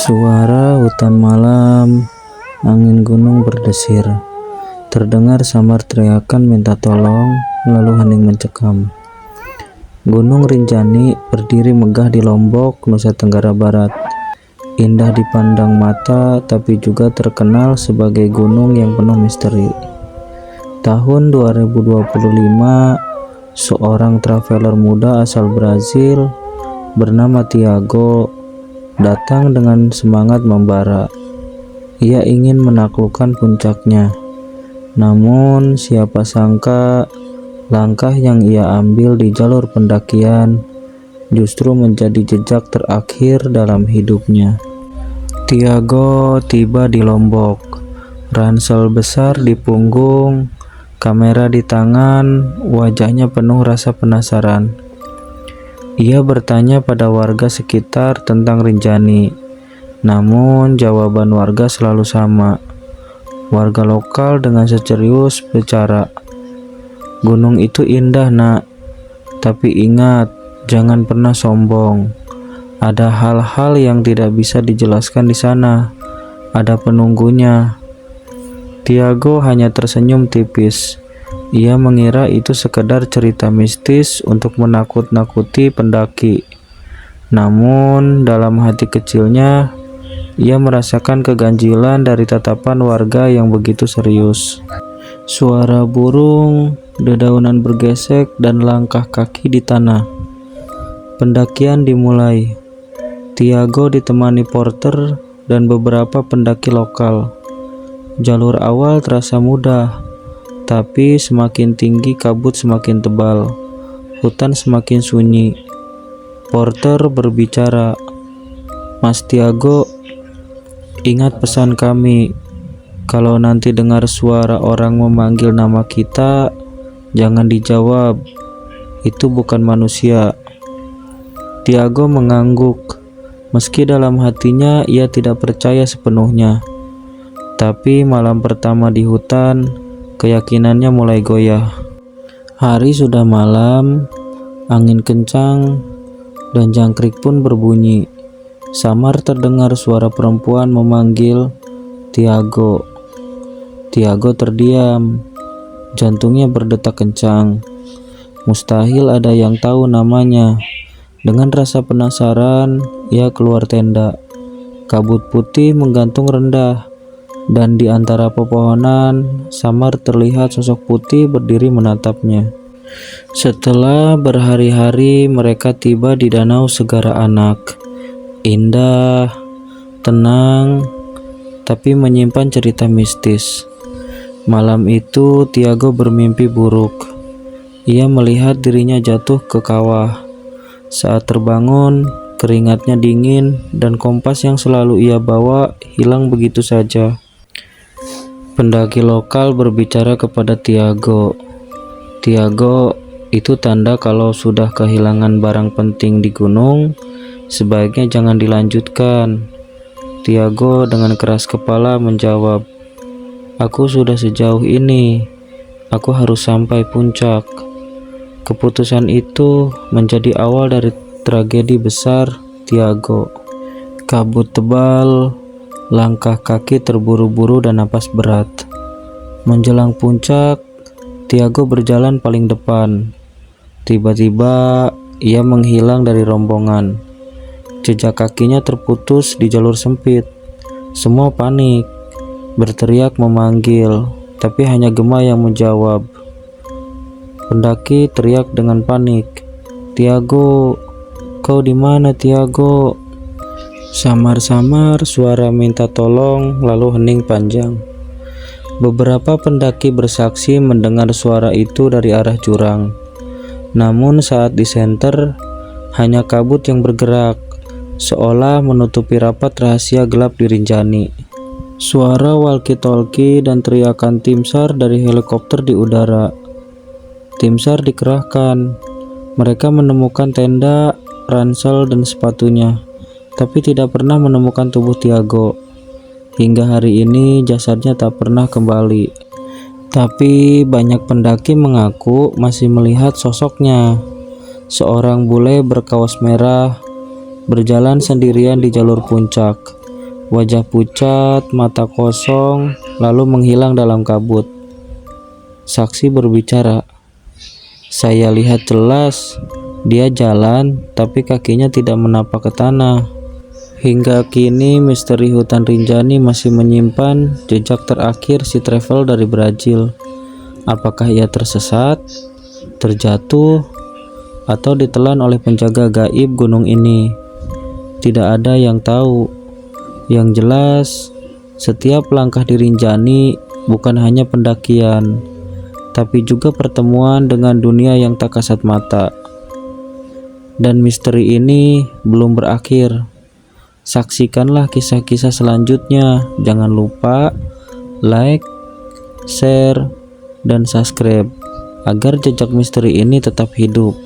Suara hutan malam, angin gunung berdesir. Terdengar samar teriakan minta tolong, lalu hening mencekam. Gunung Rinjani berdiri megah di Lombok, Nusa Tenggara Barat. Indah dipandang mata, tapi juga terkenal sebagai gunung yang penuh misteri. Tahun 2025, seorang traveler muda asal Brazil bernama Tiago datang dengan semangat membara. Ia ingin menaklukkan puncaknya. Namun siapa sangka langkah yang ia ambil di jalur pendakian justru menjadi jejak terakhir dalam hidupnya. Tiago tiba di Lombok, ransel besar di punggung, kamera di tangan, wajahnya penuh rasa penasaran. Ia bertanya pada warga sekitar tentang Rinjani, namun jawaban warga selalu sama. Warga lokal dengan serius bicara, "Gunung itu indah, Nak, tapi ingat, jangan pernah sombong. Ada hal-hal yang tidak bisa dijelaskan di sana. Ada penunggunya." Tiago hanya tersenyum tipis. Ia mengira itu sekedar cerita mistis untuk menakut-nakuti pendaki. Namun, dalam hati kecilnya, ia merasakan keganjilan dari tatapan warga yang begitu serius. Suara burung, dedaunan bergesek, dan langkah kaki di tanah. Pendakian dimulai. Tiago ditemani porter dan beberapa pendaki lokal. Jalur awal terasa mudah, tapi semakin tinggi kabut semakin tebal, hutan semakin sunyi. Porter berbicara, "Mas Tiago, ingat pesan kami. Kalau nanti dengar suara orang memanggil nama kita, jangan dijawab. Itu bukan manusia." Tiago mengangguk, meski dalam hatinya ia tidak percaya sepenuhnya. Tapi malam pertama di hutan, keyakinannya mulai goyah. Hari sudah malam, angin kencang, dan jangkrik pun berbunyi. Samar terdengar suara perempuan memanggil Tiago. Tiago terdiam, jantungnya berdetak kencang. Mustahil ada yang tahu namanya. Dengan rasa penasaran, ia keluar tenda. Kabut putih menggantung rendah, dan di antara pepohonan, samar terlihat sosok putih berdiri menatapnya. Setelah berhari-hari, mereka tiba di Danau Segara Anak. Indah, tenang, tapi menyimpan cerita mistis. Malam itu, Tiago bermimpi buruk. Ia melihat dirinya jatuh ke kawah. Saat terbangun, keringatnya dingin, dan kompas yang selalu ia bawa hilang begitu saja. Pendaki lokal berbicara kepada Tiago. "Tiago, itu tanda kalau sudah kehilangan barang penting di gunung, sebaiknya jangan dilanjutkan." Tiago dengan keras kepala menjawab, "Aku sudah sejauh ini, aku harus sampai puncak." Keputusan itu menjadi awal dari tragedi besar Tiago. Kabut tebal, langkah kaki terburu-buru, dan napas berat. Menjelang puncak, Tiago berjalan paling depan. Tiba-tiba, ia menghilang dari rombongan. Jejak kakinya terputus di jalur sempit. Semua panik, berteriak memanggil, tapi hanya Gema yang menjawab. Pendaki teriak dengan panik, "Tiago, kau di mana, Tiago?" Samar-samar suara minta tolong, lalu hening panjang. Beberapa pendaki bersaksi mendengar suara itu dari arah jurang. Namun saat di senter, hanya kabut yang bergerak, seolah menutupi rapat rahasia gelap di Rinjani. Suara walkie-talkie dan teriakan tim SAR dari helikopter di udara. Tim SAR dikerahkan. Mereka menemukan tenda, ransel, dan sepatunya, tapi tidak pernah menemukan tubuh Tiago. Hingga hari ini jasadnya tak pernah kembali. Tapi banyak pendaki mengaku masih melihat sosoknya. Seorang bule berkaos merah berjalan sendirian di jalur puncak. Wajah pucat, mata kosong, lalu menghilang dalam kabut. Saksi berbicara. Saya lihat jelas, dia jalan, tapi kakinya tidak menapak ke tanah. Hingga kini misteri hutan Rinjani masih menyimpan jejak terakhir si travel dari Brazil. Apakah ia tersesat, terjatuh, atau ditelan oleh penjaga gaib gunung ini? Tidak ada yang tahu. Yang jelas, setiap langkah di Rinjani bukan hanya pendakian, tapi juga pertemuan dengan dunia yang tak kasat mata. Dan misteri ini belum berakhir. Saksikanlah kisah-kisah selanjutnya. Jangan lupa like, share, dan subscribe agar jejak misteri ini tetap hidup.